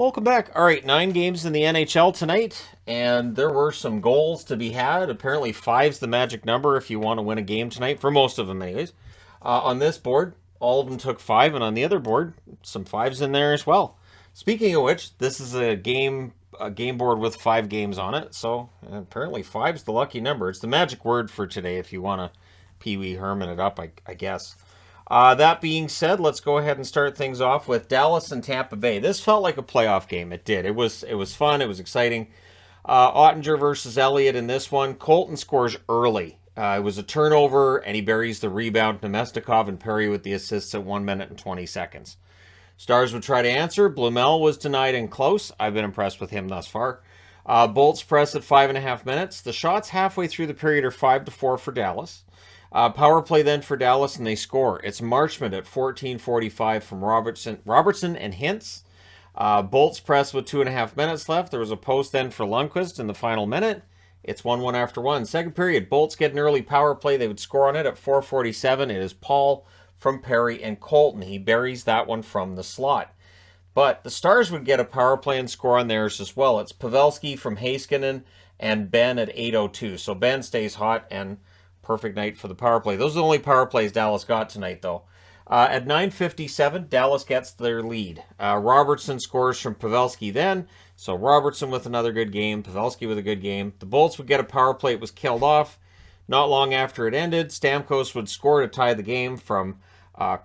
Welcome back. All right, 9 games in the NHL tonight, and there were some goals to be had. Apparently 5's the magic number if you want to win a game tonight, for most of them anyways. On this board, all of them took 5, and on the other board, some 5's in there as well. Speaking of which, this is a game board with 5 games on it, so apparently 5's the lucky number. It's the magic word for today if you want to Pee Wee Herman it up, I guess. That being said, let's go ahead and start things off with Dallas and Tampa Bay. This felt like a playoff game. It did. It was fun. It was exciting. Ottinger versus Elliott in this one. Colton scores early. It was a turnover, and he buries the rebound. Nemestikov and Perry with the assists at 1 minute and 20 seconds. Stars would try to answer. Blumel was denied in close. I've been impressed with him thus far. Bolts press at 5.5 minutes. The shots halfway through the period are 5-4 for Dallas. Power play then for Dallas, and they score. It's Marchment at 14:45 from Robertson and Hintz. Bolts press with 2.5 minutes left. There was a post then for Lundqvist in the final minute. It's 1-1 after 1. Second period, Bolts get an early power play. They would score on it at 4:47. It is Paul from Perry and Colton. He buries that one from the slot. But the Stars would get a power play and score on theirs as well. It's Pavelski from Heiskanen and Ben at 8:02. So Ben stays hot, and perfect night for the power play. Those are the only power plays Dallas got tonight, though. At 9:57, Dallas gets their lead. Robertson scores from Pavelski then. So Robertson with another good game. Pavelski with a good game. The Bolts would get a power play. It was killed off. Not long after it ended, Stamkos would score to tie the game from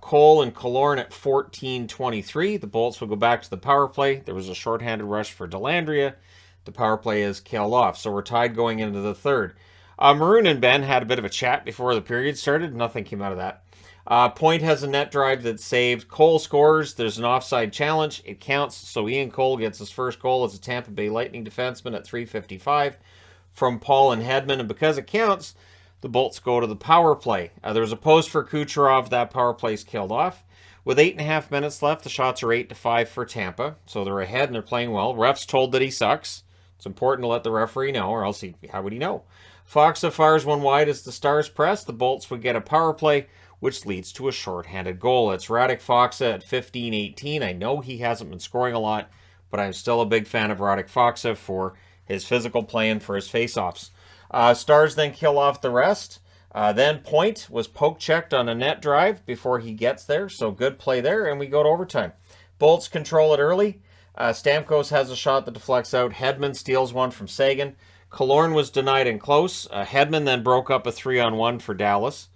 Cole and Killorn at 14:23. The Bolts would go back to the power play. There was a shorthanded rush for Dellandrea. The power play is killed off. So we're tied going into the third. Maroon and Ben had a bit of a chat before the period started. Nothing came out of that. Point has a net drive that's saved. Cole scores. There's an offside challenge. It counts. So Ian Cole gets his first goal as a Tampa Bay Lightning defenseman at 3:55 from Paul and Hedman. And because it counts, the Bolts go to the power play. There was a post for Kucherov. That power play is killed off. With 8.5 minutes left, the shots are 8-5 for Tampa. So they're ahead and they're playing well. Ref's told that he sucks. It's important to let the referee know, or else how would he know? Faksa fires one wide as the Stars press. The Bolts would get a power play, which leads to a shorthanded goal. It's Radek Faksa at 15:18. I know he hasn't been scoring a lot, but I'm still a big fan of Radek Faksa for his physical play and for his faceoffs. Stars then kill off the rest. Then Point was poke-checked on a net drive before he gets there, so good play there, and we go to overtime. Bolts control it early. Stamkos has a shot that deflects out. Hedman steals one from Sagan. Killorn was denied in close. Hedman then broke up a 3-on-1 for Dallas.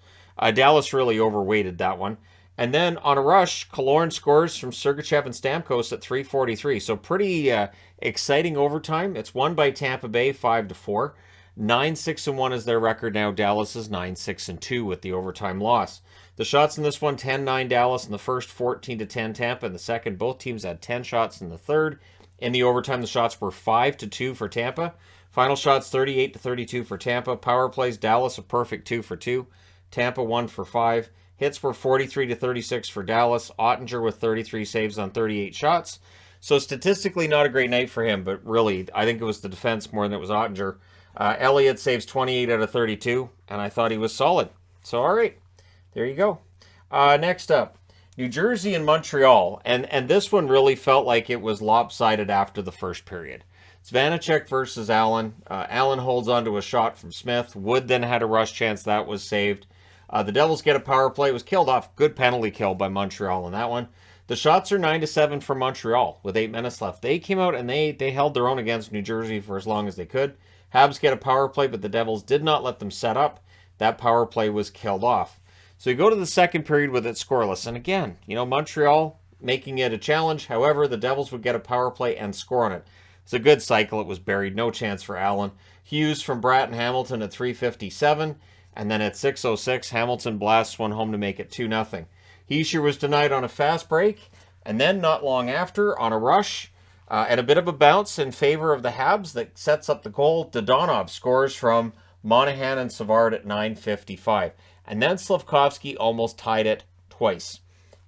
Dallas really overweighted that one. And then on a rush, Killorn scores from Sergachev and Stamkos at 3:43. So pretty exciting overtime. It's won by Tampa Bay 5-4. 9-6-1 is their record now. Dallas is 9-6-2 with the overtime loss. The shots in this one, 10-9 Dallas in the first, 14-10 Tampa in the second. Both teams had 10 shots in the third. In the overtime, the shots were 5-2 for Tampa. Final shots 38-32 for Tampa. Power plays, Dallas a perfect 2 for 2. Tampa 1 for 5. Hits were 43-36 for Dallas. Ottinger with 33 saves on 38 shots. So statistically not a great night for him, but really I think it was the defense more than it was Ottinger. Elliott saves 28 out of 32, and I thought he was solid. So all right, there you go. Next up, New Jersey and Montreal. And this one really felt like it was lopsided after the first period. It's Vanacek versus Allen. Allen holds on to a shot from Smith. Wood then had a rush chance. That was saved. The Devils get a power play. It was killed off. Good penalty kill by Montreal on that one. The shots are 9-7 for Montreal with 8 minutes left. They came out and they held their own against New Jersey for as long as they could. Habs get a power play, but the Devils did not let them set up. That power play was killed off. So you go to the second period with it scoreless. And again, Montreal making it a challenge. However, the Devils would get a power play and score on it. It's a good cycle. It was buried. No chance for Allen. Hughes from Bratton Hamilton at 3:57. And then at 6:06, Hamilton blasts one home to make it 2-0. Hischier was denied on a fast break. And then not long after, on a rush, and a bit of a bounce in favor of the Habs that sets up the goal, Dodonov scores from Monahan and Savard at 9:55. And then Slafkovsky almost tied it twice.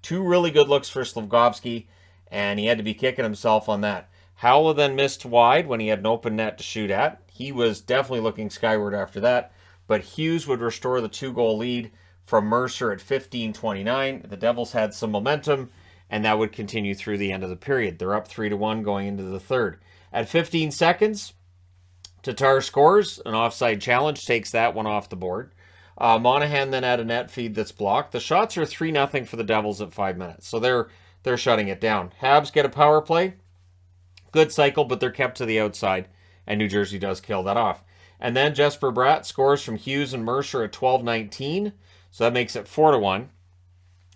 2 really good looks for Slafkovsky, and he had to be kicking himself on that. Howell then missed wide when he had an open net to shoot at. He was definitely looking skyward after that, but Hughes would restore the 2-goal lead from Mercer at 15:29. The Devils had some momentum, and that would continue through the end of the period. They're up 3-1 going into the third. At 15 seconds, Tatar scores. An offside challenge takes that one off the board. Monahan then had a net feed that's blocked. The shots are 3-0 for the Devils at 5 minutes, so they're shutting it down. Habs get a power play. Good cycle, but they're kept to the outside, and New Jersey does kill that off. And then Jesper Bratt scores from Hughes and Mercer at 12-19, so that makes it 4-1.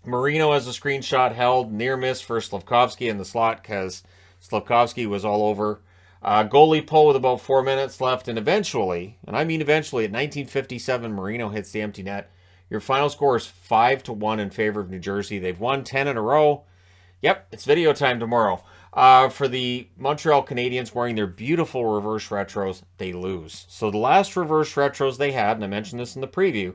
Marino has a screenshot held, near miss for Slavkovsky in the slot because Slavkovsky was all over. Goalie pull with about 4 minutes left, and eventually, and I mean eventually, at 19:57, Marino hits the empty net. Your final score is 5-1 in favor of New Jersey. They've won 10 in a row. Yep, it's video time tomorrow. For the Montreal Canadiens wearing their beautiful reverse retros, they lose. So the last reverse retros they had, and I mentioned this in the preview,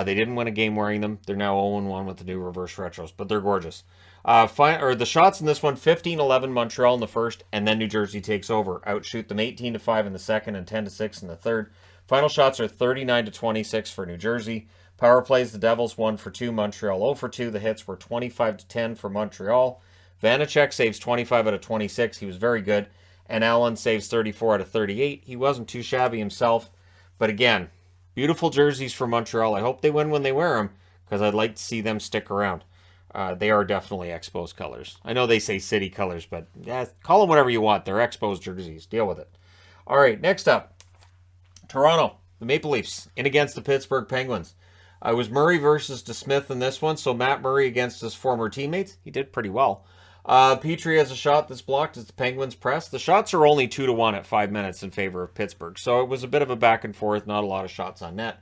they didn't win a game wearing them. They're now 0-1 with the new reverse retros, but they're gorgeous. The shots in this one, 15-11 Montreal in the first, and then New Jersey takes over. Outshoot them 18-5 in the second and 10-6 in the third. Final shots are 39-26 for New Jersey. Power plays, the Devils 1 for 2, Montreal 0 for 2. The hits were 25-10 for Montreal. Vanacek saves 25 out of 26. He was very good. And Allen saves 34 out of 38. He wasn't too shabby himself. But again, beautiful jerseys for Montreal. I hope they win when they wear them, because I'd like to see them stick around. They are definitely Expos colors. I know they say city colors, but yeah, call them whatever you want. They're Expos jerseys. Deal with it. All right, next up, Toronto, the Maple Leafs, in against the Pittsburgh Penguins. It was Murray versus DeSmith in this one, so Matt Murray against his former teammates. He did pretty well. Petrie has a shot that's blocked as the Penguins press. The shots are only 2-1 at 5 minutes in favor of Pittsburgh, so it was a bit of a back and forth, not a lot of shots on net.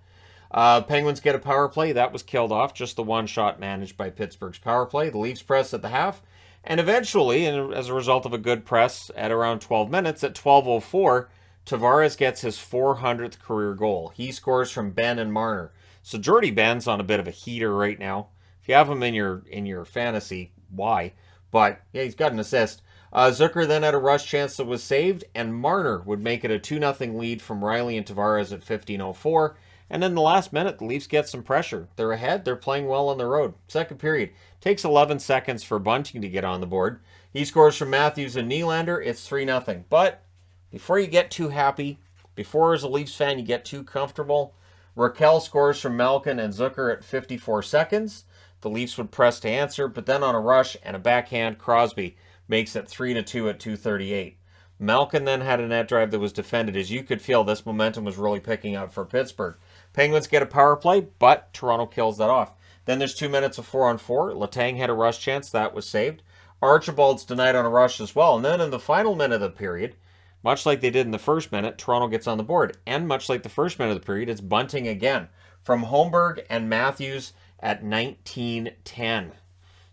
Penguins get a power play. That was killed off. Just the one shot managed by Pittsburgh's power play. The Leafs press at the half. And eventually, and as a result of a good press at around 12 minutes, at 12:04, Tavares gets his 400th career goal. He scores from Benn and Marner. So Jordy Benn's on a bit of a heater right now. If you have him in your fantasy, why? But yeah, he's got an assist. Zucker then had a rush chance that was saved, and Marner would make it a 2-0 lead from Riley and Tavares at 15:04. And then the last minute, the Leafs get some pressure. They're ahead. They're playing well on the road. Second period. Takes 11 seconds for Bunting to get on the board. He scores from Matthews and Nylander. It's 3-0. But before you get too happy, before as a Leafs fan you get too comfortable, Raquel scores from Malkin and Zucker at 54 seconds. The Leafs would press to answer, but then on a rush and a backhand, Crosby makes it 3-2 at 2:38. Malkin then had a net drive that was defended. As you could feel, this momentum was really picking up for Pittsburgh. Penguins get a power play, but Toronto kills that off. Then there's 2 minutes of 4-on-4. Letang had a rush chance. That was saved. Archibald's denied on a rush as well. And then in the final minute of the period, much like they did in the first minute, Toronto gets on the board. And much like the first minute of the period, it's Bunting again from Holmberg and Matthews at 19:10.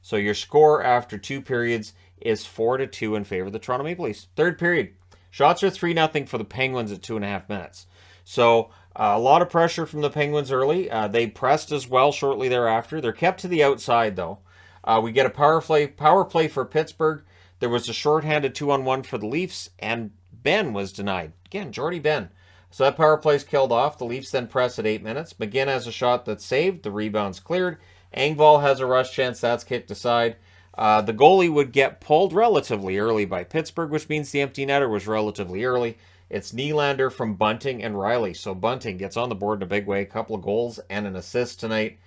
So your score after 2 periods is 4-2 in favor of the Toronto Maple Leafs. Third period, shots are 3-0 for the Penguins at 2.5 minutes. So a lot of pressure from the Penguins early. They pressed as well shortly thereafter. They're kept to the outside, though. We get a power play for Pittsburgh. There was a shorthanded 2-on-1 for the Leafs, and Benn was denied. Again, Jordy Benn. So that power play's killed off. The Leafs then press at 8 minutes. McGinn has a shot that's saved. The rebound's cleared. Engvall has a rush chance. That's kicked aside. The goalie would get pulled relatively early by Pittsburgh, which means the empty netter was relatively early. It's Nylander from Bunting and Riley. So Bunting gets on the board in a big way. A couple of goals and an assist tonight.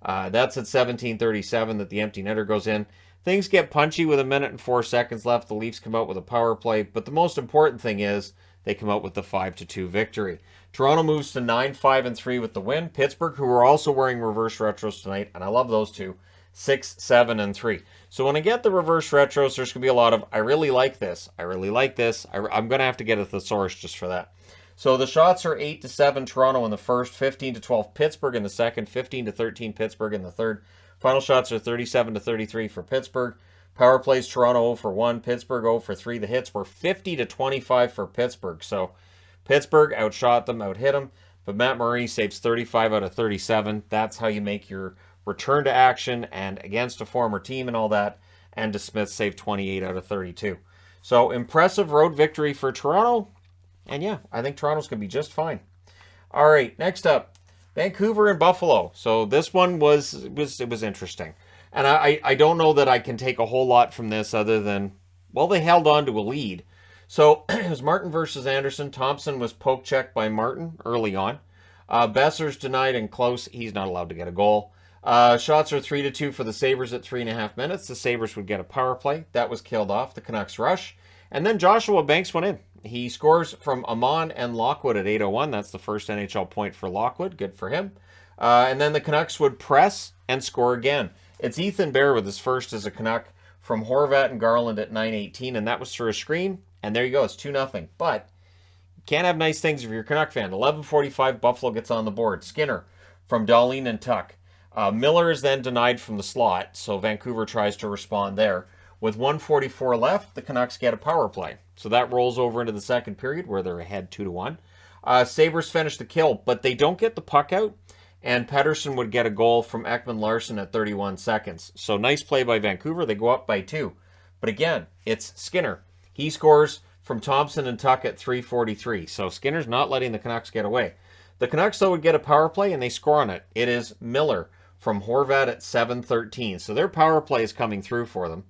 That's at 17:37 that the empty netter goes in. Things get punchy with 1 minute and 4 seconds left. The Leafs come out with a power play. But the most important thing is they come out with the 5-2 victory. Toronto moves to 9-5-3 with the win. Pittsburgh, who are also wearing reverse retros tonight, and I love those two, 6-7-3. So when I get the reverse retros, there's going to be a lot of, I really like this. I really like this. I'm going to have to get a thesaurus just for that. So the shots are 8-7 Toronto in the first, 15-12 Pittsburgh in the second, 15-13 Pittsburgh in the third. Final shots are 37-33 for Pittsburgh. Power plays Toronto 0 for 1, Pittsburgh 0 for 3. The hits were 50-25 for Pittsburgh. So Pittsburgh outshot them, outhit them. But Matt Murray saves 35 out of 37. That's how you make your return to action and against a former team and all that. And DeSmith saved 28 out of 32. So impressive road victory for Toronto. And yeah, I think Toronto's going to be just fine. All right, next up, Vancouver and Buffalo. So this one was interesting. And I don't know that I can take a whole lot from this other than, well, they held on to a lead. So it was Martin versus Anderson. Thompson was poke checked by Martin early on. Besser's denied and close. He's not allowed to get a goal. Shots are 3-2 for the Sabres at 3.5 minutes. The Sabres would get a power play. That was killed off. The Canucks rush. And then Joshua Banks went in. He scores from Amon and Lockwood at 8:01. That's the first NHL point for Lockwood. Good for him. And then the Canucks would press and score again. It's Ethan Bear with his first as a Canuck from Horvat and Garland at 9:18, and that was through a screen. And there you go. It's 2-0. But you can't have nice things if you're a Canuck fan. 11:45, Buffalo gets on the board. Skinner from Dahlin and Tuck. Miller is then denied from the slot, so Vancouver tries to respond there. With 1:44 left, the Canucks get a power play. So that rolls over into the second period where they're ahead 2-1. Sabres finish the kill, but they don't get the puck out, and Pettersson would get a goal from Ekman Larsson at 31 seconds. So nice play by Vancouver. They go up by 2. But again, it's Skinner. He scores from Thompson and Tuck at 3:43. So Skinner's not letting the Canucks get away. The Canucks, though, would get a power play, and they score on it. It is Miller from Horvat at 7:13. So their power play is coming through for them.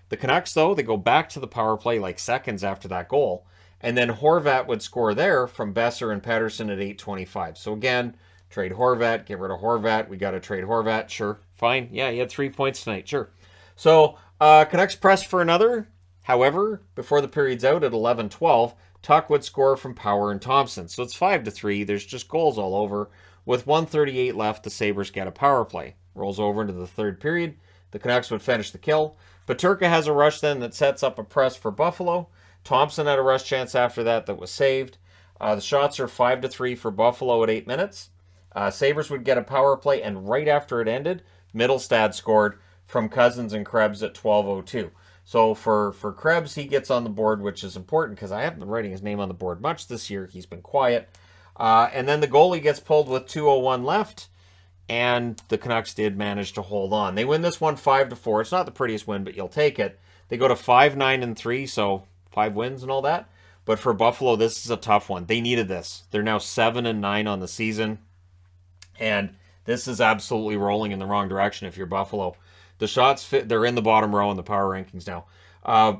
The Canucks, though, they go back to the power play like seconds after that goal. And then Horvat would score there from Besser and Pettersson at 8:25. So again, trade Horvat, get rid of Horvat. We got to trade Horvat. Sure, fine. Yeah, he had 3 points tonight. Sure. So Canucks press for another. However, before the period's out at 11:12, Tuck would score from Power and Thompson. So it's 5-3. There's just goals all over. With 1:38 left, the Sabres get a power play. Rolls over into the third period. The Canucks would finish the kill. Peterka has a rush then that sets up a press for Buffalo. Thompson had a rush chance after that was saved. The shots are 5-3 for Buffalo at 8 minutes. Sabres would get a power play, and right after it ended, Middlestad scored from Cousins and Krebs at 12:02. So for Krebs, he gets on the board, which is important because I haven't been writing his name on the board much this year. He's been quiet. And then the goalie gets pulled with 2:01 left, and the Canucks did manage to hold on. They win this one 5-4. It's not the prettiest win, but you'll take it. They go to 5-9-3, so 5 wins and all that. But for Buffalo, this is a tough one. They needed this. They're now 7-9 on the season, and this is absolutely rolling in the wrong direction if you're Buffalo. The shots fit. They're in the bottom row in the power rankings now.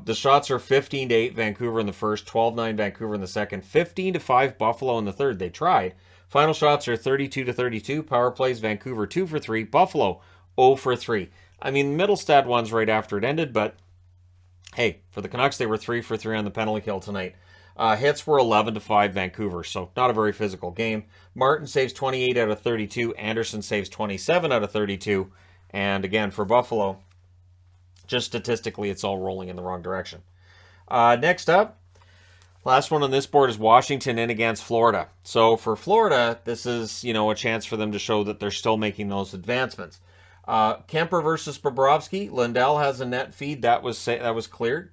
The shots are 15-8 Vancouver in the first, 12-9 Vancouver in the second, 15-5 Buffalo in the third. They tried. Final shots are 32-32. Power plays, Vancouver 2 for 3. Buffalo 0 for 3. I mean, Middlestad one's right after it ended, but hey, for the Canucks, they were 3 for 3 on the penalty kill tonight. Hits were 11-5 Vancouver, so not a very physical game. Martin saves 28 out of 32. Anderson saves 27 out of 32. And again, for Buffalo, just statistically, it's all rolling in the wrong direction. Next up, last one on this board is Washington in against Florida. So for Florida, this is, a chance for them to show that they're still making those advancements. Kemper versus Bobrovsky. Lindell has a net feed. That was cleared.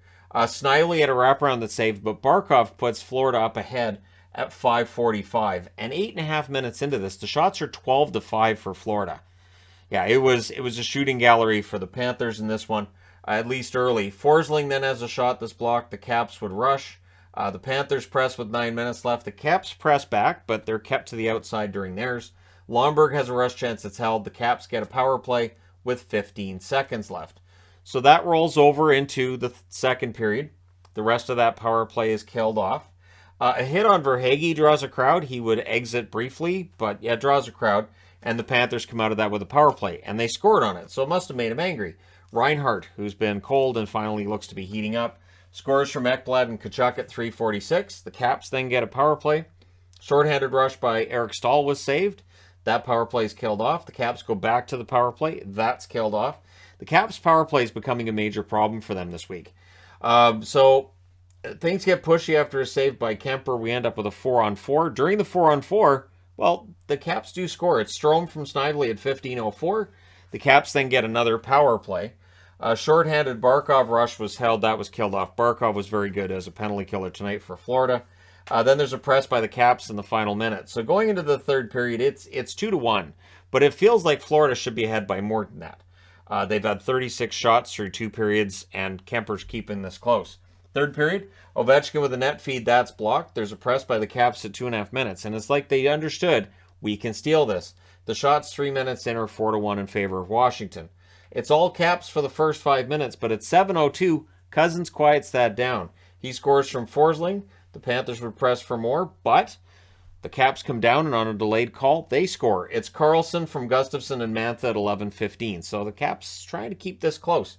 Snively had a wraparound that saved, but Barkov puts Florida up ahead at 5:45. And 8.5 minutes into this, the shots are 12-5 for Florida. Yeah, it was a shooting gallery for the Panthers in this one, at least early. Forsling then has a shot that's blocked. The Caps would rush. The Panthers press with 9 minutes left. The Caps press back, but they're kept to the outside during theirs. Lomberg has a rush chance that's held. The Caps get a power play with 15 seconds left. So that rolls over into the second period. The rest of that power play is killed off. A hit on Verhaeghe draws a crowd. He would exit briefly, but yeah, draws a crowd. And the Panthers come out of that with a power play, and they scored on it, so it must have made him angry. Reinhart, who's been cold and finally looks to be heating up, scores from Ekblad and Tkachuk at 3:46. The Caps then get a power play. Shorthanded rush by Eric Stahl was saved. That power play is killed off. The Caps go back to the power play. That's killed off. The Caps power play is becoming a major problem for them this week. So things get pushy after a save by Kemper. We end up with a 4-on-4. During the 4-on-4, well, the Caps do score. It's Strome from Snively at 15:04. The Caps then get another power play. Shorthanded Barkov rush was held. That was killed off. Barkov was very good as a penalty killer tonight for Florida. Then there's a press by the Caps in the final minute. So going into the third period, it's 2-1. But it feels like Florida should be ahead by more than that. They've had 36 shots through 2 periods, and Kemper's keeping this close. Third period, Ovechkin with a net feed, that's blocked. There's a press by the Caps at 2.5 minutes, and it's like they understood, we can steal this. The shots 3 minutes in are 4-1 in favor of Washington. It's all Caps for the first 5 minutes, but at 7:02, Cousins quiets that down. He scores from Forsling. The Panthers would press for more, but the Caps come down, and on a delayed call, they score. It's Carlson from Gustafsson and Mantha at 11:15. So the Caps trying to keep this close.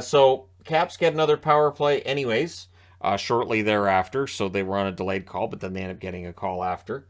So Caps get another power play anyways, shortly thereafter. So they were on a delayed call, but then they end up getting a call after.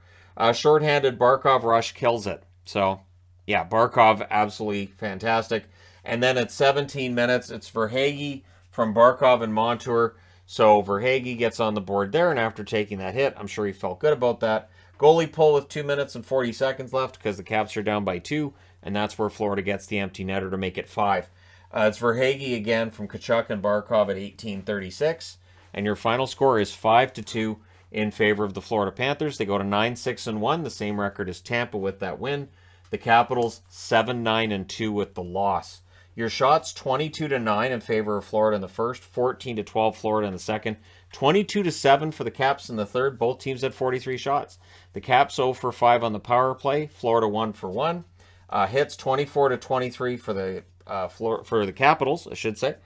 Shorthanded Barkov rush kills it. So, yeah, Barkov absolutely fantastic. And then at 17 minutes, it's Verhaeghe from Barkov and Montour. So Verhaeghe gets on the board there, and after taking that hit, I'm sure he felt good about that. Goalie pull with 2 minutes and 40 seconds left because the Caps are down by 2, and that's where Florida gets the empty netter to make it 5. It's Verhaeghe again from Tkachuk and Barkov at 18:36, and your final score is 5-2 in favor of the Florida Panthers. They go to 9-6-1, the same record as Tampa with that win. The Capitals 7-9-2 with the loss. Your shots 22-9 in favor of Florida in the first, 14-12 Florida in the second, 22-7 for the Caps in the third. Both teams had 43 shots. The Caps 0 for 5 on the power play. Florida 1 for 1. Hits 24-23 for the Capitals, I should say.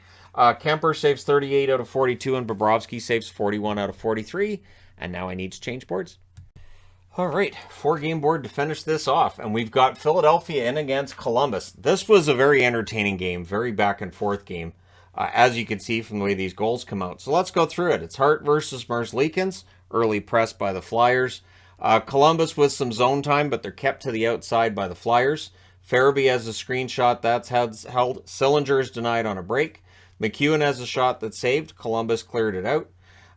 Kemper saves 38 out of 42, and Bobrovsky saves 41 out of 43. And now I need to change boards. All right, 4-game board to finish this off, and we've got Philadelphia in against Columbus. This was a very entertaining game, very back-and-forth game, as you can see from the way these goals come out. So let's go through it. It's Hart versus Merzlikins, early press by the Flyers. Columbus with some zone time, but they're kept to the outside by the Flyers. Farabee has a screenshot that's held. Sillinger is denied on a break. McEwen has a shot that's saved. Columbus cleared it out.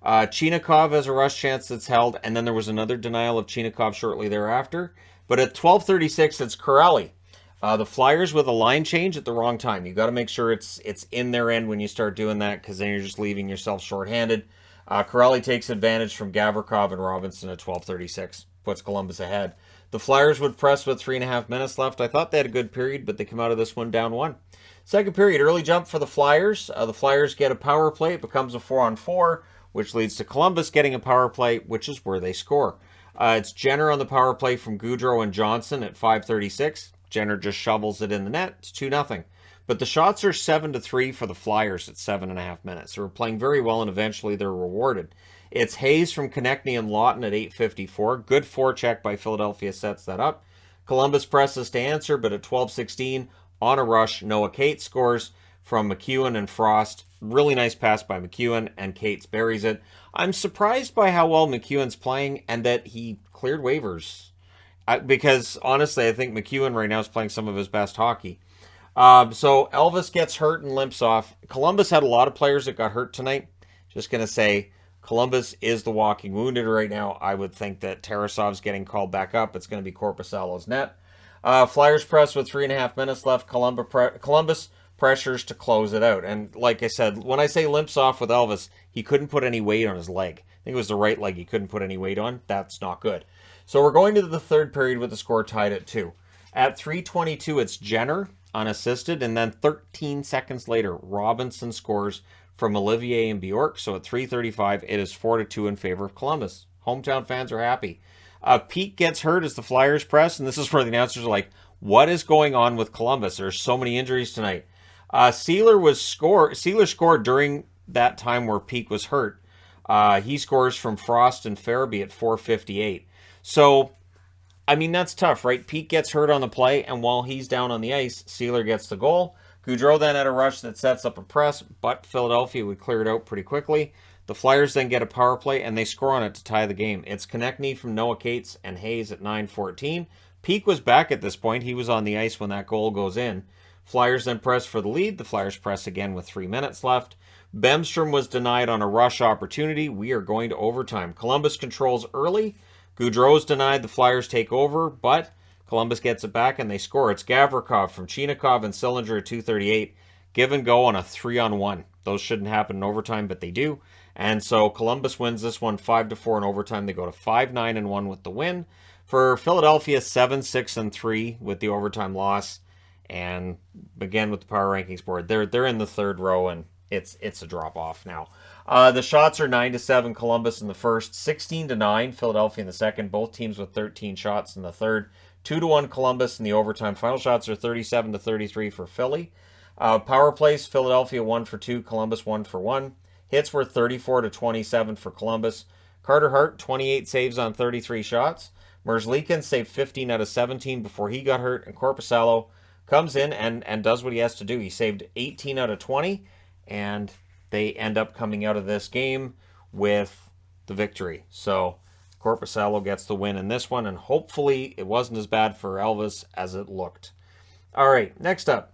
Chinikov has a rush chance that's held, and then there was another denial of Chinikov shortly thereafter. But at 12:36, it's Corelli. The Flyers with a line change at the wrong time. You got to make sure it's in their end when you start doing that, because then you're just leaving yourself shorthanded. Corelli takes advantage from Gavrikov and Robinson at 12:36, puts Columbus ahead. The Flyers would press with 3.5 minutes left. I thought they had a good period, but they come out of this one down 1. Second period, early jump for the Flyers. The Flyers get a power play. It becomes a 4-on-4. Which leads to Columbus getting a power play, which is where they score. It's Jenner on the power play from Goudreau and Johnson at 5:36. Jenner just shovels it in the net. It's 2-0. But the shots are 7-3 for the Flyers at 7.5 minutes. They're playing very well, and eventually they're rewarded. It's Hayes from Konechny and Lawton at 8:54. Good forecheck by Philadelphia sets that up. Columbus presses to answer, but at 12:16, on a rush, Noah Cates scores from McEwen and Frost. Really nice pass by McEwen, and Cates buries it. I'm surprised by how well McEwen's playing and that he cleared waivers. Because, honestly, I think McEwen right now is playing some of his best hockey. So Elvis gets hurt and limps off. Columbus had a lot of players that got hurt tonight. Just going to say, Columbus is the walking wounded right now. I would think that Tarasov's getting called back up. It's going to be Korpisalo's net. Flyers press with 3.5 minutes left. Columbus pressures to close it out. And like I said, when I say limps off with Elvis, he couldn't put any weight on his leg. I think it was the right leg he couldn't put any weight on. That's not good. So we're going to the third period with the score tied at 2. At 3:22, it's Jenner unassisted, and then 13 seconds later, Robinson scores from Olivier and Bjork. So at 3:35, it is 4-2 in favor of Columbus. Hometown fans are happy. Pete gets hurt as the Flyers press, and this is where the announcers are like, what is going on with Columbus? There's so many injuries tonight. Sealer scored during that time where Peak was hurt. He scores from Frost and Farabee at 4:58. So, I mean, that's tough, right? Peak gets hurt on the play, and while he's down on the ice, Sealer gets the goal. Goudreau then had a rush that sets up a press, but Philadelphia would clear it out pretty quickly. The Flyers then get a power play, and they score on it to tie the game. It's Konechny from Noah Cates and Hayes at 9:14. Peak was back at this point. He was on the ice when that goal goes in. Flyers then press for the lead. The Flyers press again with 3 minutes left. Bemstrom was denied on a rush opportunity. We are going to overtime. Columbus controls early. Goudreau's denied. The Flyers take over, but Columbus gets it back and they score. It's Gavrikov from Chinikov and Sillinger at 2:38. Give and go on a 3-on-1. Those shouldn't happen in overtime, but they do. And so Columbus wins this one 5-4 in overtime. They go to 5-9-1 with the win. For Philadelphia, 7-6-3 with the overtime loss. And again with the power rankings board, they're in the third row, and it's a drop off now. The shots are 9-7 Columbus in the first, 16-9 Philadelphia in the second. Both teams with 13 shots in the third. 2-1 Columbus in the overtime. Final shots are 37-33 for Philly. Power plays, Philadelphia 1 for 2, Columbus 1 for 1. Hits were 34 to 27 for Columbus. Carter Hart, 28 saves on 33 shots. Merzlikins saved 15 out of 17 before he got hurt. And Korpisalo comes in and does what he has to do. He saved 18 out of 20. And they end up coming out of this game with the victory. So Korpisalo gets the win in this one. And hopefully it wasn't as bad for Elvis as it looked. All right, next up.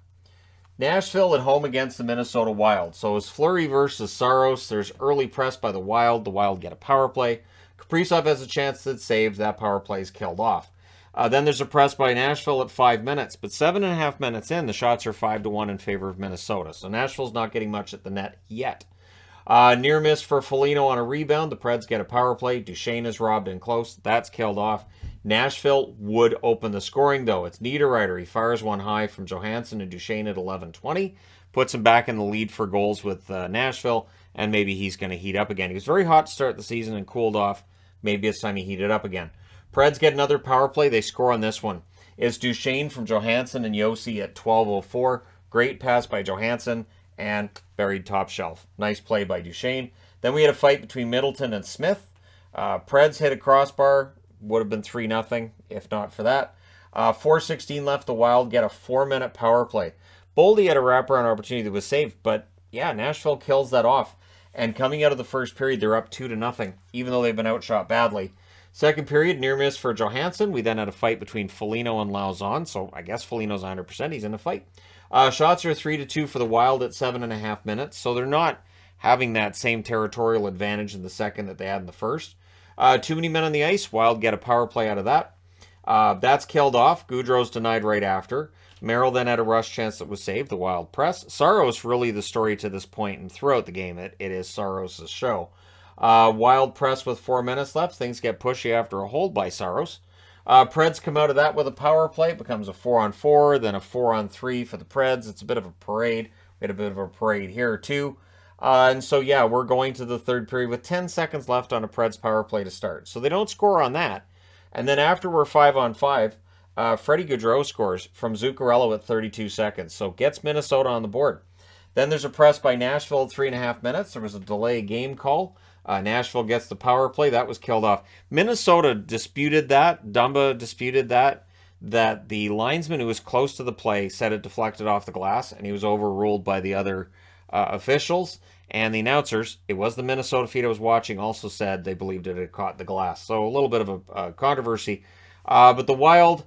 Nashville at home against the Minnesota Wild. So it's Fleury versus Saros. There's early press by the Wild. The Wild get a power play. Kaprizov has a chance to save. That power play is killed off. Then there's a press by Nashville at 5 minutes. But 7.5 minutes in, the shots are 5-1 in favor of Minnesota. So Nashville's not getting much at the net yet. Near miss for Foligno on a rebound. The Preds get a power play. Duchesne is robbed in close. That's killed off. Nashville would open the scoring, though. It's Niederreiter. He fires one high from Johansson and Duchesne at 11:20. Puts him back in the lead for goals with Nashville, and maybe he's going to heat up again. He was very hot to start the season and cooled off. Maybe it's time he heated up again. Preds get another power play. They score on this one. It's Duchesne from Johansson and Yossi at 12:04. Great pass by Johansson and buried top shelf. Nice play by Duchesne. Then we had a fight between Middleton and Smith. Preds hit a crossbar. Would have been 3-0 if not for that. 4:16 left. The Wild get a 4-minute power play. Boldy had a wraparound opportunity that was saved, but yeah, Nashville kills that off. And coming out of the first period, they're up 2-0, even though they've been outshot badly. Second period, near miss for Johansson. We then had a fight between Foligno and Lauzon, so I guess Foligno's 100%. He's in a fight. Shots are 3-2 for the Wild at 7.5 minutes, so they're not having that same territorial advantage in the second that they had in the first. Too many men on the ice. Wild get a power play out of that. That's killed off. Goudreau's denied right after. Merrill then had a rush chance that was saved. The Wild press. Saros really the story to this point and throughout the game. It is Saros' show. Wild press with 4 minutes left. Things get pushy after a hold by Saros. Preds come out of that with a power play. It becomes a 4-on-4, then a 4-on-3 for the Preds. It's a bit of a parade. We had a bit of a parade here too. And so, yeah, we're going to the third period with 10 seconds left on a Preds power play to start. So they don't score on that. And then after we're 5-on-5, Freddie Gaudreau scores from Zuccarello at 32 seconds. So gets Minnesota on the board. Then there's a press by Nashville at 3.5 minutes. There was a delay game call. Nashville gets the power play. That was killed off. Minnesota disputed that. Dumba disputed that the linesman who was close to the play said it deflected off the glass, and he was overruled by the other officials. And the announcers, it was the Minnesota feed I was watching, also said they believed it had caught the glass. So a little bit of a controversy. But the Wild,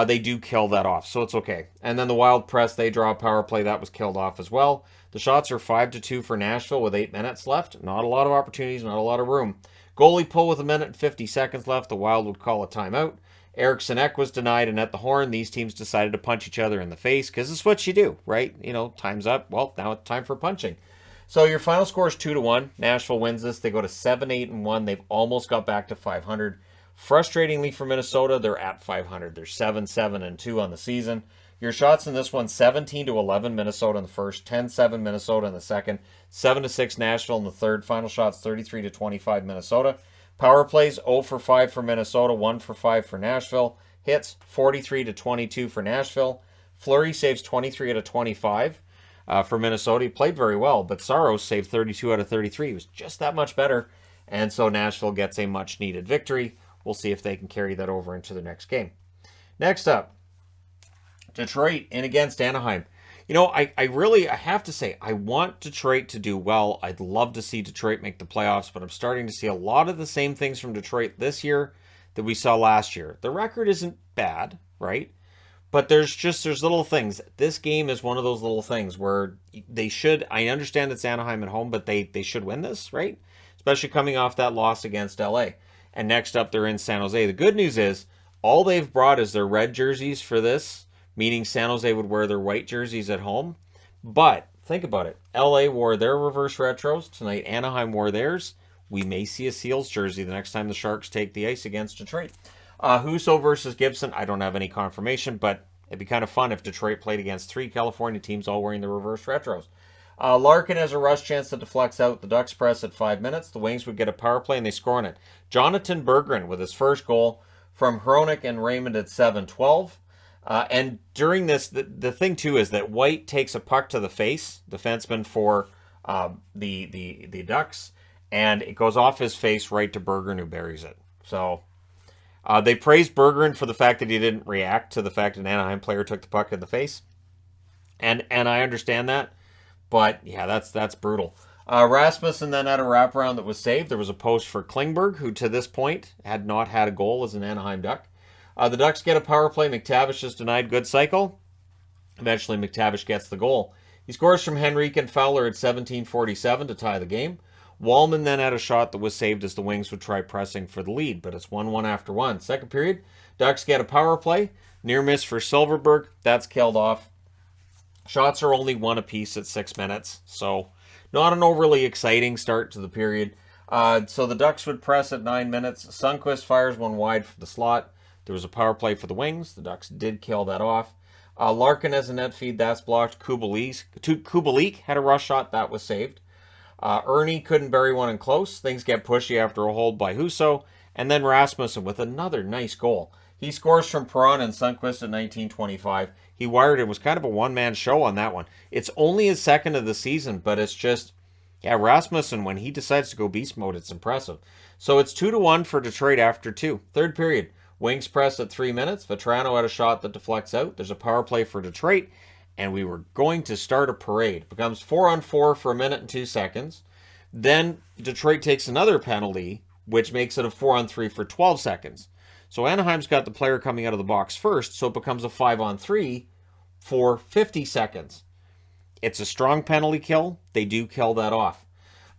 they do kill that off, so it's okay. And then the Wild press, they draw a power play. That was killed off as well. The shots are 5-2 for Nashville with 8 minutes left. Not a lot of opportunities, not a lot of room. Goalie pull with 1 minute and 50 seconds left. The Wild would call a timeout. Eriksson Ek was denied, and at the horn, these teams decided to punch each other in the face, because it's what you do, right? You know, time's up. Well, now it's time for punching. So your final score is 2-1. Nashville wins this. They go to 7-8-1. They've almost got back to 500. Frustratingly for Minnesota, they're at 500. They're 7-7-2 on the season. Your shots in this one, 17-11 Minnesota in the first, 10-7 Minnesota in the second, 7-6 Nashville in the third. Final shots, 33-25 Minnesota. Power plays, 0 for 5 for Minnesota, 1 for 5 for Nashville. Hits, 43-22 for Nashville. Fleury saves 23 out of 25 for Minnesota. He played very well, but Saros saved 32 out of 33. He was just that much better, and so Nashville gets a much-needed victory. We'll see if they can carry that over into the next game. Next up, Detroit in against Anaheim. You know, I have to say, I want Detroit to do well. I'd love to see Detroit make the playoffs, but I'm starting to see a lot of the same things from Detroit this year that we saw last year. The record isn't bad, right? But there's little things. This game is one of those little things where they should, I understand it's Anaheim at home, but they should win this, right? Especially coming off that loss against LA. And next up, they're in San Jose. The good news is, all they've brought is their red jerseys for this, meaning San Jose would wear their white jerseys at home. But think about it. LA wore their reverse retros. Tonight, Anaheim wore theirs. We may see a Seals jersey the next time the Sharks take the ice against Detroit. Husso versus Gibson, I don't have any confirmation, but it'd be kind of fun if Detroit played against 3 California teams all wearing the reverse retros. Larkin has a rush chance that deflects out. The Ducks press at 5 minutes. The Wings would get a power play, and they score on it. Jonathan Berggren with his first goal from Hronik and Raymond at 7:12. And during this, the thing too is that White takes a puck to the face, defenseman for the Ducks, and it goes off his face right to Bergeron, who buries it. So they praised Bergeron for the fact that he didn't react to the fact an Anaheim player took the puck in the face, and I understand that, but yeah, that's brutal. Rasmussen then had a wraparound that was saved. There was a post for Klingberg, who to this point had not had a goal as an Anaheim Duck. The Ducks get a power play. McTavish is denied. Good cycle. Eventually, McTavish gets the goal. He scores from Henrique and Fowler at 17:47 to tie the game. Wallman then had a shot that was saved as the Wings would try pressing for the lead, but it's 1-1 after one. Second period, Ducks get a power play. Near miss for Silverberg. That's killed off. Shots are only one apiece at 6 minutes, so not an overly exciting start to the period. So the Ducks would press at 9 minutes. Sundqvist fires one wide for the slot. There was a power play for the Wings. The Ducks did kill that off. Larkin has a net feed. That's blocked. Kubalik had a rush shot. That was saved. Ernie couldn't bury one in close. Things get pushy after a hold by Husso. And then Rasmussen with another nice goal. He scores from Perron and Sundqvist at 19:25. He wired it. It was kind of a one-man show on that one. It's only his second of the season, but it's just, yeah, Rasmussen, when he decides to go beast mode, it's impressive. So it's 2-1 for Detroit after two. Third period. Wings press at 3 minutes. Vetrano had a shot that deflects out. There's a power play for Detroit, and we were going to start a parade. It becomes 4-on-4 for 1 minute and 2 seconds. Then Detroit takes another penalty, which makes it a 4-on-3 for 12 seconds. So Anaheim's got the player coming out of the box first, so it becomes a 5-on-3 for 50 seconds. It's a strong penalty kill. They do kill that off.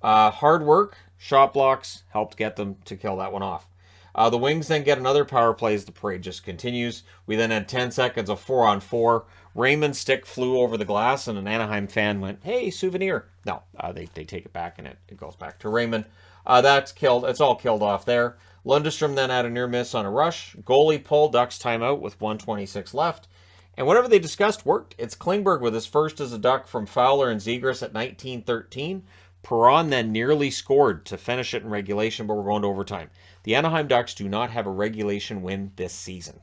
Hard work, shot blocks, helped get them to kill that one off. The Wings then get another power play as the parade just continues. We then had 10 seconds of 4-on-4. Raymond's stick flew over the glass, and an Anaheim fan went, "Hey, souvenir." No, they take it back, and it goes back to Raymond. That's killed. It's all killed off there. Lundestrom then had a near miss on a rush. Goalie pull, Ducks timeout with 1:26 left. And whatever they discussed worked. It's Klingberg with his first as a Duck from Fowler and Zegras at 19:13. Perron then nearly scored to finish it in regulation, but we're going to overtime. The Anaheim Ducks do not have a regulation win this season.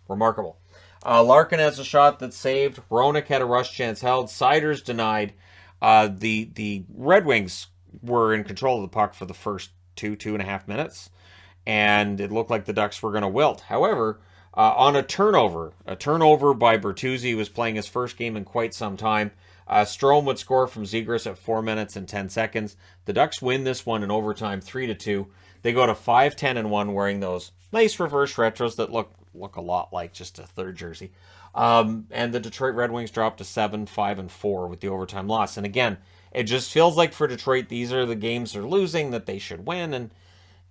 Remarkable. Larkin has a shot that's saved. Roenick had a rush chance held. Siders denied. The Red Wings were in control of the puck for the first 2.5 minutes, and it looked like the Ducks were going to wilt. However, on a turnover by Bertuzzi, who was playing his first game in quite some time, Strome would score from Zegras at 4 minutes and 10 seconds. The Ducks win this one in overtime, 3-2. They go to 5-10-1 wearing those nice reverse retros that look a lot like just a third jersey. And the Detroit Red Wings drop to 7-5-4 with the overtime loss. And again, it just feels like for Detroit, these are the games they're losing that they should win. And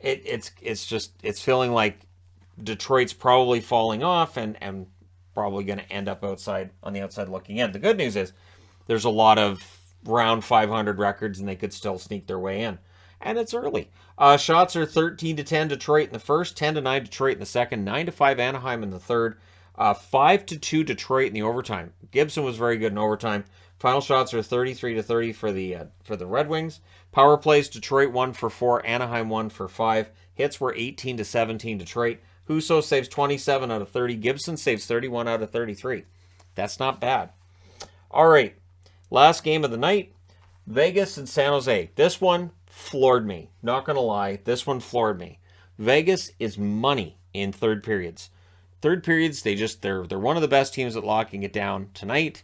it's feeling like Detroit's probably falling off and probably going to end up on the outside looking in. The good news is there's a lot of round 500 records, and they could still sneak their way in. And it's early. Shots are 13-10 Detroit in the first, 10-9 Detroit in the second, 9-5 Anaheim in the third, 5-2 Detroit in the overtime. Gibson was very good in overtime. Final shots are 33-30 for the Red Wings. Power plays, Detroit 1 for 4, Anaheim 1 for 5. Hits were 18-17 Detroit. Husso saves 27 out of 30. Gibson saves 31 out of 33. That's not bad. All right, last game of the night, Vegas and San Jose. This one floored me. Not going to lie, this one floored me. Vegas is money in third periods. Third periods, they're one of the best teams at locking it down. Tonight,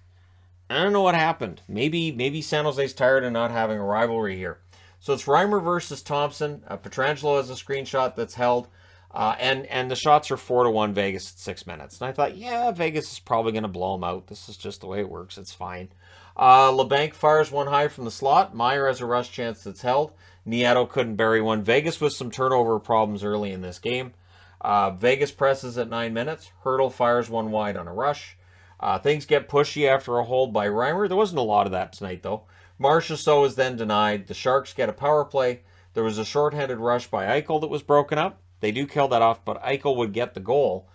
I don't know what happened. Maybe San Jose's tired of not having a rivalry here. So it's Reimer versus Thompson. Pietrangelo has a screenshot that's held. And the shots are 4-1 Vegas at 6 minutes. And I thought, yeah, Vegas is probably going to blow them out. This is just the way it works. It's fine. LeBanc fires one high from the slot. Meyer has a rush chance that's held. Nieto couldn't bury one. Vegas with some turnover problems early in this game. Vegas presses at 9 minutes. Hertl fires one wide on a rush. Things get pushy after a hold by Reimer. There wasn't a lot of that tonight, though. Marchessault is then denied. The Sharks get a power play. There was a shorthanded rush by Eichel that was broken up. They do kill that off, but Eichel would get the goal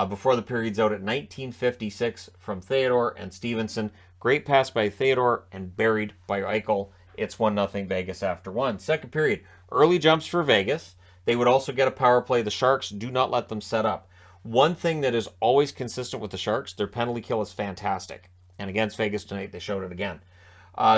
before the period's out at 19:56 from Theodore and Stevenson. Great pass by Theodore and buried by Eichel. It's 1-0 Vegas after one. Second period, early jumps for Vegas. They would also get a power play. The Sharks do not let them set up. One thing that is always consistent with the Sharks, their penalty kill is fantastic. And against Vegas tonight, they showed it again.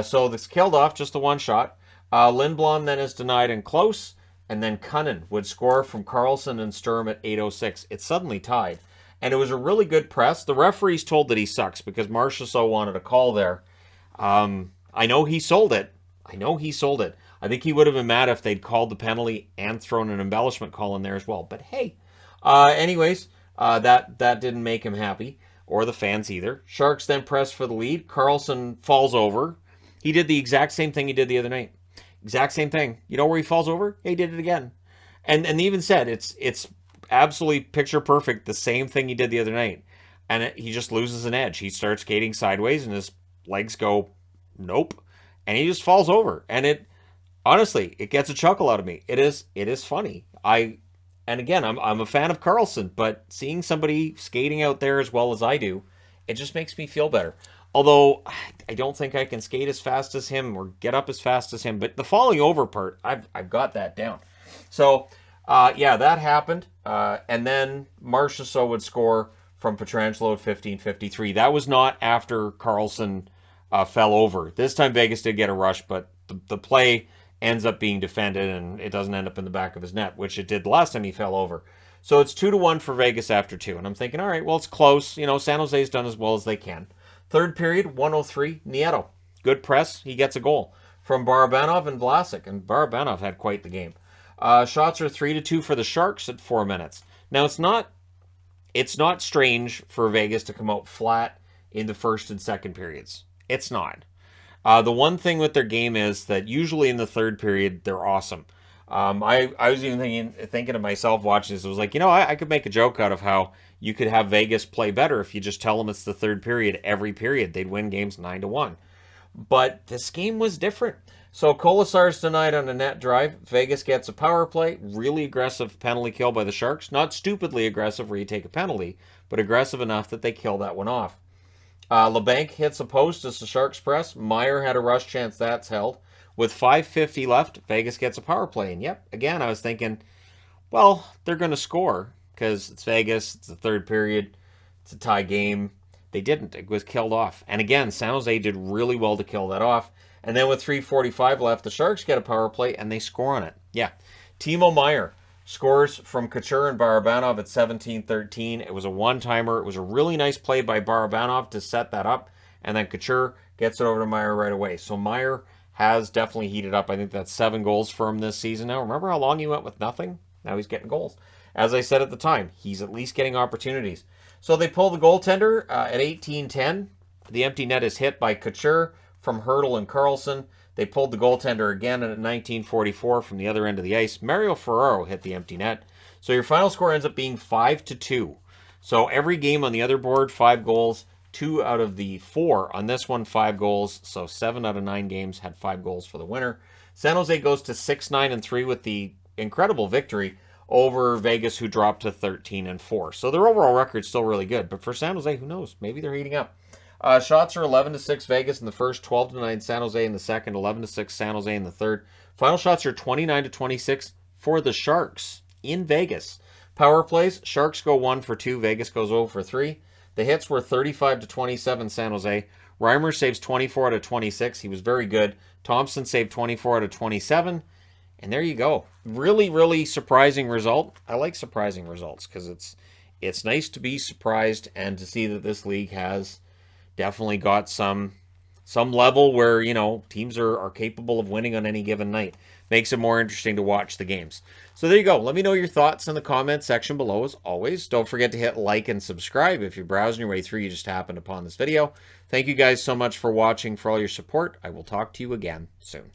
So this killed off just the one shot. Lindblom then is denied in close, and then Cunnin would score from Carlson and Sturm at 8:06. It's suddenly tied. And it was a really good press. The referee's told that he sucks because Marchessault wanted a call there. I know he sold it. I think he would have been mad if they'd called the penalty and thrown an embellishment call in there as well. But hey, anyways, that didn't make him happy, or the fans either. Sharks then press for the lead. Carlson falls over. He did the exact same thing he did the other night. Exact same thing. You know where he falls over? He did it again. And they even said it's absolutely picture perfect, the same thing he did the other night. And he just loses an edge. He starts skating sideways and his legs go, nope. And he just falls over. And honestly, it gets a chuckle out of me. It is funny. And again, I'm a fan of Carlson, but seeing somebody skating out there as well as I do, it just makes me feel better. Although I don't think I can skate as fast as him or get up as fast as him, but the falling over part, I've got that down. So yeah, that happened. And then Marchessault would score from Pietrangelo at 15:53. That was not after Carlson fell over. This time Vegas did get a rush, but the play ends up being defended and it doesn't end up in the back of his net, which it did the last time he fell over. So it's 2-1 for Vegas after 2. And I'm thinking, all right, well, it's close. You know, San Jose's done as well as they can. Third period, 1:03, Nieto. Good press. He gets a goal from Barabanov and Vlasic. And Barabanov had quite the game. Shots are 3-2 for the Sharks at 4 minutes. Now, it's not strange for Vegas to come out flat in the first and second periods. It's not. The one thing with their game is that usually in the third period, they're awesome. I was even thinking to myself watching this, I was like, you know, I could make a joke out of how you could have Vegas play better if you just tell them it's the third period every period. They'd win games 9-1. But this game was different. So Kolasar's denied on a net drive. Vegas gets a power play. Really aggressive penalty kill by the Sharks. Not stupidly aggressive where you take a penalty, but aggressive enough that they kill that one off. LeBanc hits a post as the Sharks press. Meyer had a rush chance. That's held. With 5:50 left, Vegas gets a power play. And yep, again, I was thinking, well, they're going to score because it's Vegas. It's the third period. It's a tie game. They didn't. It was killed off. And again, San Jose did really well to kill that off. And then with 3:45 left, the Sharks get a power play and they score on it. Yeah. Timo Meier scores from Couture and Barabanov at 17:13. It was a one-timer. It was a really nice play by Barabanov to set that up. And then Couture gets it over to Meier right away. So Meier has definitely heated up. I think that's 7 goals for him this season now. Remember how long he went with nothing? Now he's getting goals. As I said at the time, he's at least getting opportunities. So they pull the goaltender at 18:10. The empty net is hit by Couture from Hertl and Carlson. They pulled the goaltender again at 19:44 from the other end of the ice. Mario Ferraro hit the empty net. So your final score ends up being 5-2. So every game on the other board, 5 goals. 2 out of the 4 on this one, 5 goals. So 7 out of 9 games had 5 goals for the winner. San Jose goes to 6-9-3 with the incredible victory over Vegas, who dropped to 13-4. So their overall record's still really good. But for San Jose, who knows? Maybe they're heating up. Shots are 11-6 Vegas in the first, 12-9 San Jose in the second, 11-6 San Jose in the third. Final shots are 29-26 for the Sharks in Vegas. Power plays, Sharks go 1 for 2, Vegas goes 0 for 3. The hits were 35-27 San Jose. Reimer saves 24 out of 26. He was very good. Thompson saved 24 out of 27. And there you go. Really, really surprising result. I like surprising results because it's nice to be surprised and to see that this league has definitely got some level where, you know, teams are capable of winning on any given night. Makes it more interesting to watch the games. So there you go. Let me know your thoughts in the comments section below as always. Don't forget to hit like and subscribe if you're browsing your way through, you just happened upon this video. Thank you guys so much for watching, for all your support. I will talk to you again soon.